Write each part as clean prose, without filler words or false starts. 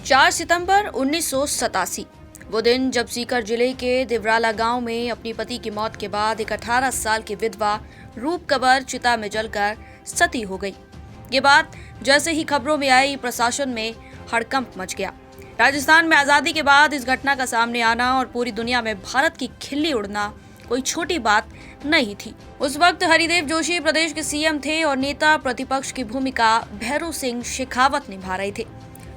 4 सितंबर 1987 वो दिन जब सीकर जिले के दिवराला गांव में अपनी पति की मौत के बाद एक 18 साल की विधवा रूप कबर चिता में जलकर सती हो गई। ये बात जैसे ही खबरों में आई, प्रशासन में हड़कंप मच गया। राजस्थान में आजादी के बाद इस घटना का सामने आना और पूरी दुनिया में भारत की खिल्ली उड़ना कोई छोटी बात नहीं थी। उस वक्त हरिदेव जोशी प्रदेश के सीएम थे और नेता प्रतिपक्ष की भूमिका भैरों सिंह शेखावत निभा रहे थे।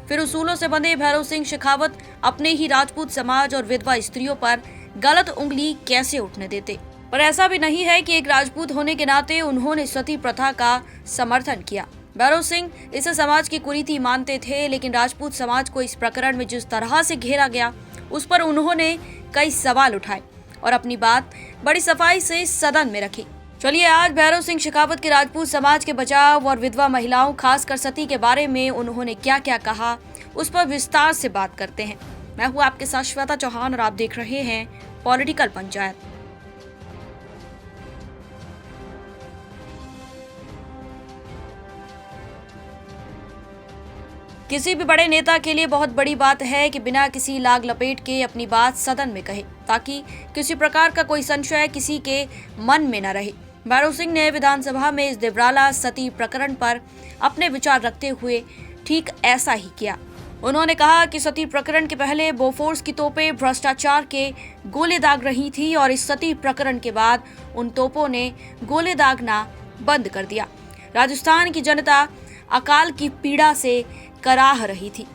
फिर उसूलों से बंधे भैरों सिंह शेखावत अपने ही राजपूत समाज और विधवा स्त्रियों पर गलत उंगली कैसे उठने देते। पर ऐसा भी नहीं है कि एक राजपूत होने के नाते उन्होंने सती प्रथा का समर्थन किया। भैरों सिंह इसे समाज की कुरीति मानते थे, लेकिन राजपूत समाज को इस प्रकरण में जिस तरह से घेरा गया, उस पर उन्होंने कई सवाल उठाए और अपनी बात बड़ी सफाई से सदन में रखी। चलिए आज भैरों सिंह शेखावत के राजपूत समाज के बचाव और विधवा महिलाओं, खासकर सती के बारे में उन्होंने क्या क्या कहा, उस पर विस्तार से बात करते हैं। मैं हूँ आपके साथ श्वेता चौहान और आप देख रहे हैं पॉलिटिकल पंचायत। किसी भी बड़े नेता के लिए बहुत बड़ी बात है कि बिना किसी लाग लपेट के अपनी बात सदन में कहे, ताकि किसी प्रकार का कोई संशय किसी के मन में न रहे। भैरों सिंह ने विधानसभा में इस दिवराला सती प्रकरण पर अपने विचार रखते हुए ठीक ऐसा ही किया। उन्होंने कहा कि सती प्रकरण के पहले बोफोर्स की तोपें भ्रष्टाचार के गोले दाग रही थी और इस सती प्रकरण के बाद उन तोपों ने गोले दागना बंद कर दिया। राजस्थान की जनता अकाल की पीड़ा से कराह रही थी।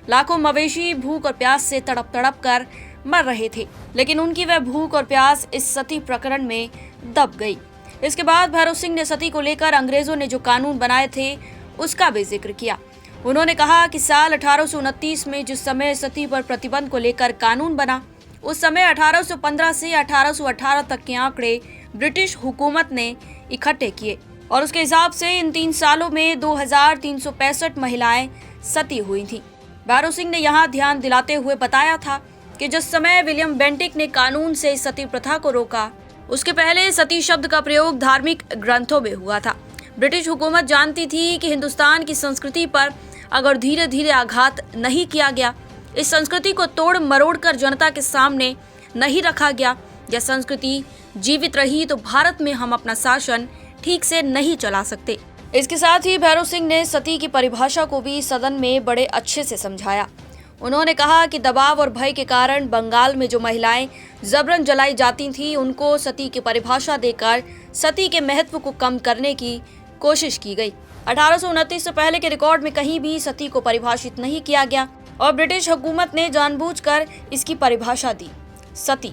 लाखों मवेशी भूख और प्यास से तड़प तड़प कर मर रहे थे, लेकिन उनकी वह भूख और प्यास इस सती प्रकरण में दब गई। इसके बाद भैरों सिंह ने सती को लेकर अंग्रेजों ने जो कानून बनाए थे उसका भी जिक्र किया। उन्होंने कहा कि साल 1829 में जिस समय सती पर प्रतिबंध को लेकर कानून बना, उस समय 1815 से 1818 तक के आंकड़े ब्रिटिश हुकूमत ने इकट्ठे किए और उसके हिसाब से इन 3 सालों में 2365 महिलाएं सती हुई थीं। भैरों सिंह ने यहाँ ध्यान दिलाते हुए बताया था कि जिस समय विलियम बेंटिक ने कानून से सती प्रथा को रोका, उसके पहले सती शब्द का प्रयोग धार्मिक ग्रंथों में हुआ था। ब्रिटिश हुकूमत जानती थी कि हिंदुस्तान की संस्कृति पर अगर धीरे धीरे आघात नहीं किया गया, इस संस्कृति को तोड़ मरोड़ कर जनता के सामने नहीं रखा गया, यह संस्कृति जीवित रही तो भारत में हम अपना शासन ठीक से नहीं चला सकते। इसके साथ ही भैरों सिंह ने सती की परिभाषा को भी सदन में बड़े अच्छे से समझाया। उन्होंने कहा कि दबाव और भय के कारण बंगाल में जो महिलाएं जबरन जलाई जाती थीं, उनको सती की परिभाषा देकर सती के महत्व को कम करने की कोशिश की गई। 1829 से पहले के रिकॉर्ड में कहीं भी सती को परिभाषित नहीं किया गया और ब्रिटिश हुकूमत ने जानबूझकर इसकी परिभाषा दी। सती,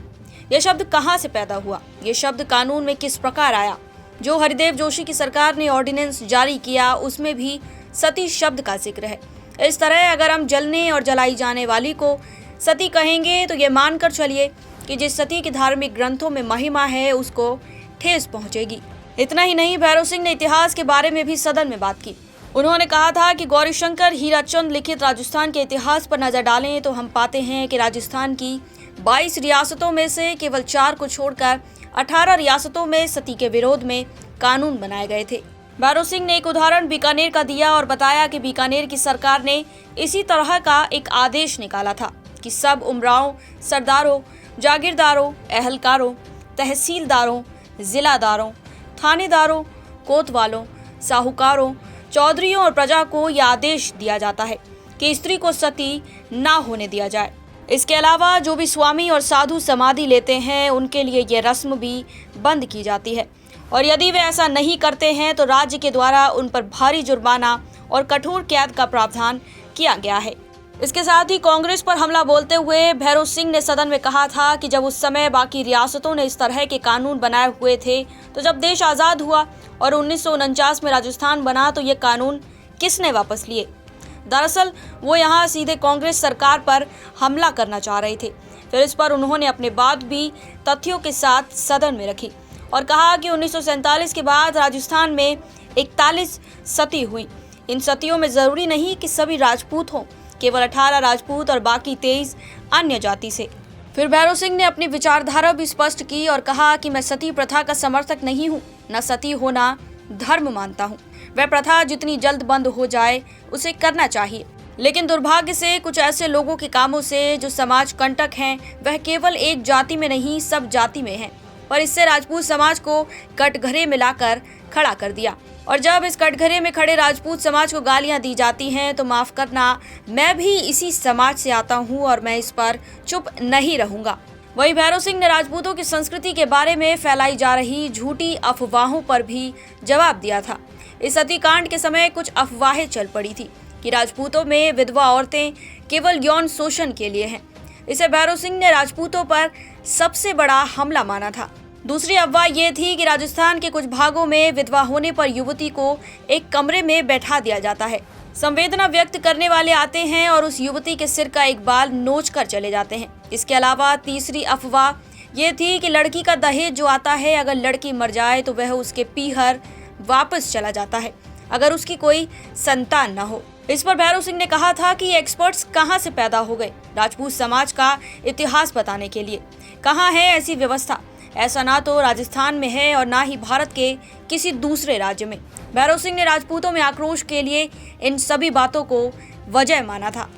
यह शब्द कहाँ से पैदा हुआ? ये शब्द कानून में किस प्रकार आया? जो हरिदेव जोशी की सरकार ने ऑर्डिनेंस जारी किया, उसमें भी सती शब्द का जिक्र है। इस तरह अगर हम जलने और जलाई जाने वाली को सती कहेंगे तो ये मानकर चलिए कि जिस सती की धार्मिक ग्रंथों में महिमा है उसको ठेस पहुंचेगी। इतना ही नहीं, भैरों सिंह ने इतिहास के बारे में भी सदन में बात की। उन्होंने कहा था कि गौरीशंकर हीराचंद लिखित राजस्थान के इतिहास पर नजर डालें तो हम पाते हैं कि राजस्थान की 22 रियासतों में से केवल 4 को छोड़कर 18 रियासतों में सती के विरोध में कानून बनाए गए थे। भैरों सिंह ने एक उदाहरण बीकानेर का दिया और बताया कि बीकानेर की सरकार ने इसी तरह का एक आदेश निकाला था कि सब उमरावों, सरदारों, जागीरदारों, अहलकारों, तहसीलदारों, जिलादारों, थानेदारों, कोतवालों, साहूकारों, चौधरियों और प्रजा को यह आदेश दिया जाता है कि स्त्री को सती ना होने दिया जाए। इसके अलावा जो भी स्वामी और साधु समाधि लेते हैं, उनके लिए यह रस्म भी बंद की जाती है और यदि वे ऐसा नहीं करते हैं तो राज्य के द्वारा उन पर भारी जुर्माना और कठोर कैद का प्रावधान किया गया है। इसके साथ ही कांग्रेस पर हमला बोलते हुए भैरों सिंह ने सदन में कहा था कि जब उस समय बाकी रियासतों ने इस तरह के कानून बनाए हुए थे, तो जब देश आज़ाद हुआ और 1949 में राजस्थान बना तो ये कानून किसने वापस लिए? दरअसल वो यहाँ सीधे कांग्रेस सरकार पर हमला करना चाह रहे थे। फिर इस पर उन्होंने अपनी बात भी तथ्यों के साथ सदन में रखी और कहा कि 1947 के बाद राजस्थान में 41 सती हुई। इन सतियों में जरूरी नहीं कि सभी राजपूत हों, केवल 18 राजपूत और बाकी 23 अन्य जाति से। फिर भैरों सिंह ने अपनी विचारधारा भी स्पष्ट की और कहा कि मैं सती प्रथा का समर्थक नहीं हूँ, न सती होना धर्म मानता हूँ। वह प्रथा जितनी जल्द बंद हो जाए उसे करना चाहिए। लेकिन दुर्भाग्य से कुछ ऐसे लोगों के कामों से जो समाज कंटक हैं, वह केवल एक जाति में नहीं सब जाति में हैं। पर इससे राजपूत समाज को कटघरे में लाकर खड़ा कर दिया। और जब इस कटघरे में खड़े राजपूत समाज को गालियां दी जाती हैं तो माफ करना, मैं भी इसी समाज से आता हूं और मैं इस पर चुप नहीं रहूंगा। वहीं भैरव सिंह ने राजपूतों की संस्कृति के बारे में फैलाई जा रही झूठी अफवाहों पर भी जवाब दिया था। इस सतीकांड के समय कुछ अफवाहें चल पड़ी थी कि राजपूतों में विधवा औरतें केवल यौन शोषण के लिए हैं। इसे भैरव सिंह ने राजपूतों पर सबसे बड़ा हमला माना था। दूसरी अफवाह ये थी कि राजस्थान के कुछ भागों में विधवा होने पर युवती को एक कमरे में बैठा दिया जाता है। संवेदना व्यक्त करने वाले आते हैं और उस युवती के सिर का एक बाल नोच कर चले जाते हैं। इसके अलावा तीसरी अफवाह ये थी कि लड़की का दहेज जो आता है, अगर लड़की मर जाए तो वह उसके पीहर वापस चला जाता है अगर उसकी कोई संतान न हो। इस पर भैरव सिंह ने कहा था कि ये एक्सपर्ट्स कहां से पैदा हो गए राजपूत समाज का इतिहास बताने के लिए। कहां है ऐसी व्यवस्था? ऐसा ना तो राजस्थान में है और ना ही भारत के किसी दूसरे राज्य में। भैरव सिंह ने राजपूतों में आक्रोश के लिए इन सभी बातों को वजह माना था।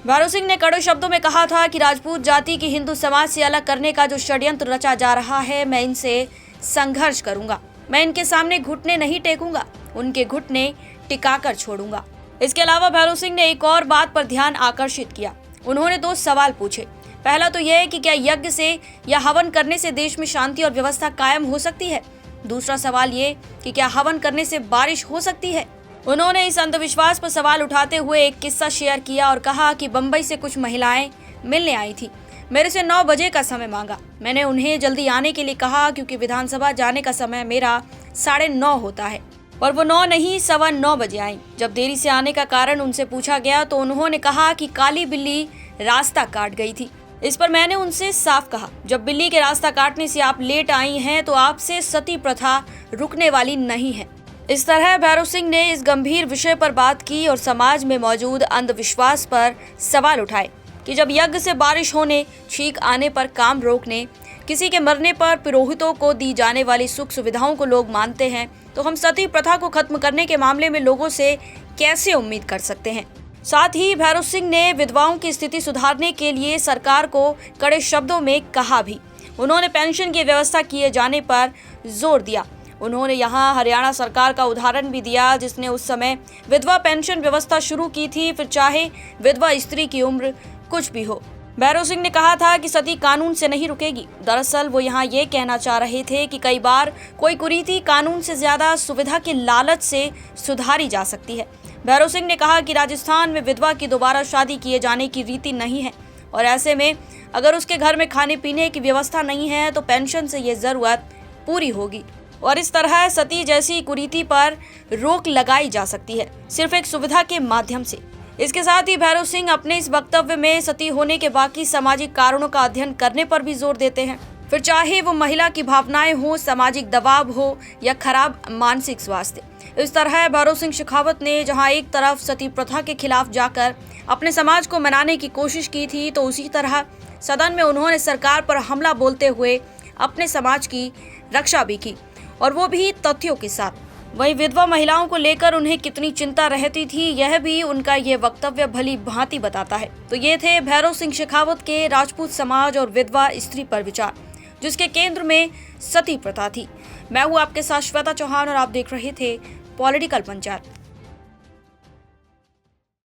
भैरव सिंह ने कड़े शब्दों में कहा था कि राजपूत जाति की हिंदू समाज से अलग करने का जो षड्यंत्र रचा जा रहा है, मैं इनसे संघर्ष करूंगा। मैं इनके सामने घुटने नहीं टेकूंगा, उनके घुटने टिकाकर छोड़ूंगा। इसके अलावा भैरव सिंह ने एक और बात पर ध्यान आकर्षित किया। उन्होंने 2 सवाल पूछे। पहला तो यह कि क्या यज्ञ से या हवन करने से देश में शांति और व्यवस्था कायम हो सकती है? दूसरा सवाल ये कि क्या हवन करने से बारिश हो सकती है? उन्होंने इस अंधविश्वास पर सवाल उठाते हुए एक किस्सा शेयर किया और कहा कि बम्बई से कुछ महिलाएं मिलने आई थी। मेरे से 9 बजे का समय मांगा। मैंने उन्हें जल्दी आने के लिए कहा क्योंकि विधानसभा जाने का समय मेरा 9:30 होता है। और वो 9 नहीं 9:15 बजे आई। जब देरी से आने का कारण उनसे पूछा गया तो उन्होंने कहा कि काली बिल्ली रास्ता काट गई थी। इस पर मैंने उनसे साफ कहा, जब बिल्ली के रास्ता काटने से आप लेट आई हैं तो आपसे सती प्रथा रुकने वाली नहीं है। इस तरह भैरव सिंह ने इस गंभीर विषय पर बात की और समाज में मौजूद अंधविश्वास पर सवाल उठाए कि जब यज्ञ से बारिश होने, छींक आने पर काम रोकने, किसी के मरने पर पुरोहितों को दी जाने वाली सुख सुविधाओं को लोग मानते हैं, तो हम सती प्रथा को खत्म करने के मामले में लोगों से कैसे उम्मीद कर सकते हैं? साथ ही भैरव सिंह ने विधवाओं की स्थिति सुधारने के लिए सरकार को कड़े शब्दों में कहा भी। उन्होंने पेंशन की व्यवस्था किए जाने पर जोर दिया। उन्होंने यहाँ हरियाणा सरकार का उदाहरण भी दिया जिसने उस समय विधवा पेंशन व्यवस्था शुरू की थी, फिर चाहे विधवा स्त्री की उम्र कुछ भी हो। भैरव सिंह ने कहा था कि सती कानून से नहीं रुकेगी। दरअसल वो यहाँ ये कहना चाह रहे थे कि कई बार कोई कुरीति कानून से ज्यादा सुविधा के लालच से सुधारी जा सकती है। भैरव सिंह ने कहा कि राजस्थान में विधवा की दोबारा शादी किए जाने की रीति नहीं है और ऐसे में अगर उसके घर में खाने पीने की व्यवस्था नहीं है तो पेंशन से ये जरूरत पूरी होगी और इस तरह सती जैसी कुरीति पर रोक लगाई जा सकती है, सिर्फ एक सुविधा के माध्यम से। इसके साथ ही भैरव सिंह अपने इस वक्तव्य में सती होने के बाकी सामाजिक कारणों का अध्ययन करने पर भी जोर देते हैं, फिर चाहे वो महिला की भावनाएं हो, सामाजिक दबाव हो या खराब मानसिक स्वास्थ्य। इस तरह भैरव सिंह शेखावत ने जहां एक तरफ सती प्रथा के खिलाफ जाकर अपने समाज को मनाने की कोशिश की थी, तो उसी तरह सदन में उन्होंने सरकार पर हमला बोलते हुए अपने समाज की रक्षा भी की और वो भी तथ्यों के साथ। वहीं विधवा महिलाओं को लेकर उन्हें कितनी चिंता रहती थी, यह भी उनका ये वक्तव्य भली भांति बताता है। तो ये थे भैरव सिंह शेखावत के राजपूत समाज और विधवा स्त्री पर विचार, जिसके केंद्र में सती प्रथा थी। मैं हूँ आपके साथ श्वेता चौहान और आप देख रहे थे पॉलिटिकल पंचायत।